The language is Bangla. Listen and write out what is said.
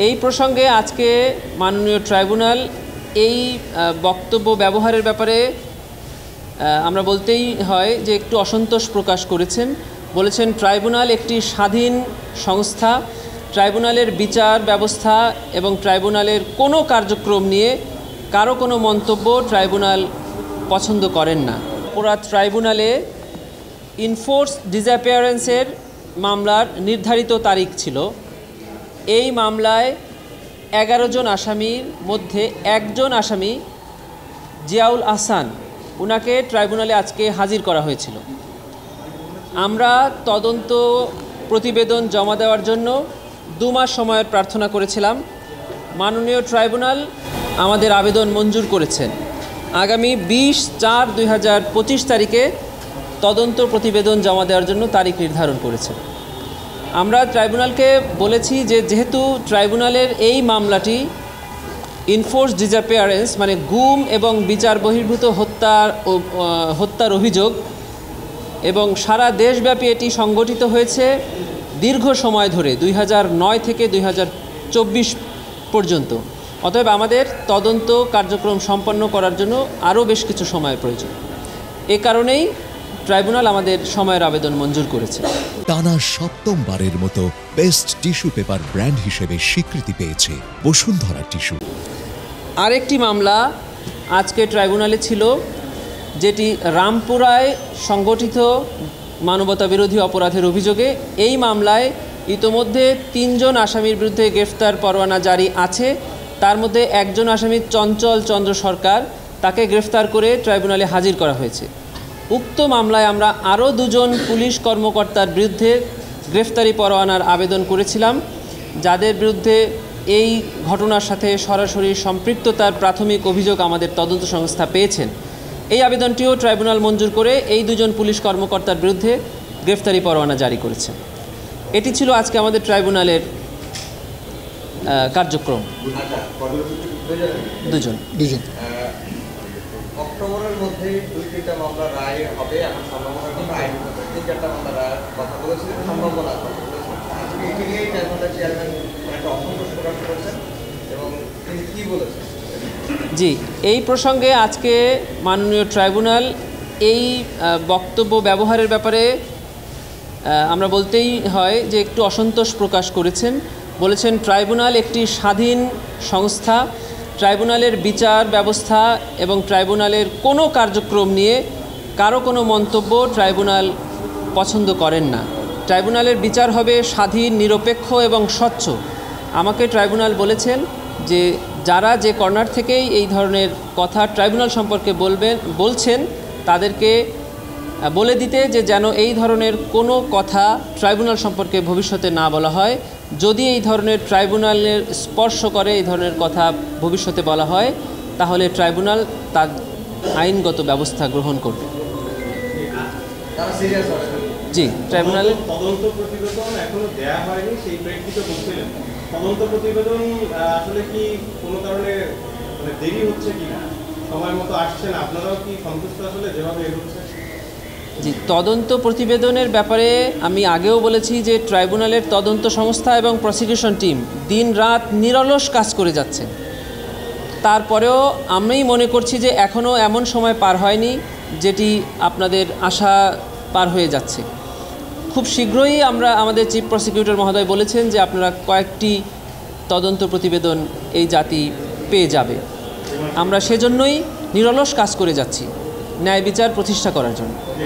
এই প্রসঙ্গে আজকে মাননীয় ট্রাইব্যুনাল এই বক্তব্য ব্যবহারের ব্যাপারে আমরা বলতেই হয় যে একটু অসন্তোষ প্রকাশ করেছেন। বলেছেন ট্রাইব্যুনাল একটি স্বাধীন সংস্থা, ট্রাইব্যুনালের বিচার ব্যবস্থা এবং ট্রাইব্যুনালের কোনো কার্যক্রম নিয়ে কারো কোনো মন্তব্য ট্রাইব্যুনাল পছন্দ করেন না। অপরাধ ট্রাইব্যুনালে ইনফোর্স ডিসঅ্যাপিয়ারেন্সের মামলার নির্ধারিত তারিখ ছিল। এই মামলায় 11 জন আসামির মধ্যে একজন আসামি জিয়াউল আহসান, উনাকে ট্রাইব্যুনালে আজকে হাজির করা হয়েছিল। আমরা তদন্ত প্রতিবেদন জমা দেওয়ার জন্য 2 মাস সময়ের প্রার্থনা করেছিলাম। মাননীয় ট্রাইব্যুনাল আমাদের আবেদন মঞ্জুর করেছেন। আগামী 20/4/2025 তারিখে তদন্ত প্রতিবেদন জমা দেওয়ার জন্য তারিখ নির্ধারণ করেছেন। আমরা ট্রাইব্যুনালকে বলেছি যে যেহেতু ট্রাইব্যুনালের এই মামলাটি ইনফোর্স ডিসঅ্যাপিয়ারেন্স মানে গুম এবং বিচার বহির্ভূত হত্যার অভিযোগ এবং সারা দেশব্যাপী এটি সংগঠিত হয়েছে দীর্ঘ সময় ধরে 2009 থেকে 2024 পর্যন্ত। অতএব আমাদের তদন্ত কার্যক্রম সম্পন্ন করার জন্য আরও বেশ কিছু সময়ের প্রয়োজন। এ কারণেই ট্রাইব্যুনাল আমাদের সময়ের আবেদন মঞ্জুর করেছে। টানা 7মবারের মতো বেস্ট টিস্যু পেপার ব্র্যান্ড হিসেবে স্বীকৃতি পেয়েছে বসুন্ধরা টিস্যু। আরেকটি মামলা আজকে ট্রাইব্যুনালে ছিল, যেটি রামপুরায় সংগঠিত মানবতাবিরোধী অপরাধের অভিযোগে। এই মামলায় ইতোমধ্যে 3 জন আসামির বিরুদ্ধে গ্রেফতার পরোয়ানা জারি আছে। তার মধ্যে একজন আসামি চঞ্চল চন্দ্র সরকার, তাকে গ্রেফতার করে ট্রাইব্যুনালে হাজির করা হয়েছে। উক্ত মামলায় আমরা আরও 2 জন পুলিশ কর্মকর্তার বিরুদ্ধে গ্রেফতারি পরোয়ানার আবেদন করেছিলাম, যাদের বিরুদ্ধে এই ঘটনার সাথে সরাসরি সম্পৃক্ততার প্রাথমিক অভিযোগ আমাদের তদন্ত সংস্থা পেয়েছেন। এই আবেদনটিও ট্রাইব্যুনাল মঞ্জুর করে এই 2 জন পুলিশ কর্মকর্তার বিরুদ্ধে গ্রেফতারি পরোয়ানা জারি করেছে। এটি ছিল আজকে আমাদের ট্রাইব্যুনালের কার্যক্রম। 2 জন অক্টোবরের মধ্যে 2-3টা মামলা রায় হবে এখন সম্ভাবনা কি? আইন 3-4টা মামলা রায়ের কথা বলেছিলেন, সম্ভাবনা কথা বলেছেন। আজকে এটি নিয়েই ট্রাইব্যুনালের চেয়ারম্যান একটা অসন্তোষ প্রকাশ করেছেন এবং তিনি কী বলেছেন? জি, এই প্রসঙ্গে আজকে মাননীয় ট্রাইব্যুনাল এই বক্তব্য ব্যবহারের ব্যাপারে আমরা বলতেই হয় যে একটু অসন্তোষ প্রকাশ করেছেন। বলেছেন ট্রাইব্যুনাল একটি স্বাধীন সংস্থা, ট্রাইব্যুনালের বিচার ব্যবস্থা এবং ট্রাইব্যুনালের কোনো কার্যক্রম নিয়ে কারো কোনো মন্তব্য ট্রাইব্যুনাল পছন্দ করেন না। ট্রাইব্যুনালের বিচার হবে স্বাধীন, নিরপেক্ষ এবং স্বচ্ছ। আমাকে ট্রাইব্যুনাল বলেছেন যে যারা যে কর্নার থেকেই এই ধরনের কথা ট্রাইব্যুনাল সম্পর্কে বলছেন তাদেরকে বলে দিতে যে যেন এই ধরনের কোনো কথা ট্রাইব্যুনাল সম্পর্কে ভবিষ্যতে না বলা হয়। যদি এই ধরনের ট্রাইব্যুনালের স্পর্শ করে এই ধরনের কথা ভবিষ্যতে বলা হয়, তাহলে ট্রাইব্যুনাল তার আইনগত ব্যবস্থা গ্রহণ করবে। জি, ট্রাইব্যুনালের তদন্ত প্রতিবেদন এখনো দেয়া হয়নি, সেই প্রেক্ষিতে বলছিলেন তদন্ত প্রতিবেদন আসলে কি কোনো কারণে দেরি হচ্ছে কিনা, সময় মতো আসছে না, আপনারাও কি সন্তুষ্ট আসলে যেভাবে এগোচ্ছে? জি, তদন্ত প্রতিবেদনের ব্যাপারে আমি আগেও বলেছি যে ট্রাইব্যুনালের তদন্ত সংস্থা এবং প্রসিকিউশন টিম দিন-রাত নিরলস কাজ করে যাচ্ছে। তারপরেও আমি মনে করছি যে এখনও এমন সময় পার হয়নি যেটি আপনাদের আশা পার হয়ে যাচ্ছে। খুব শীঘ্রই আমাদের চিফ প্রসিকিউটর মহোদয় বলেছেন যে আপনারা কয়েকটি তদন্ত প্রতিবেদন এই জাতি পেয়ে যাবে। আমরা সেজন্যই নিরলস কাজ করে যাচ্ছি ন্যায় বিচার প্রতিষ্ঠা করার জন্য।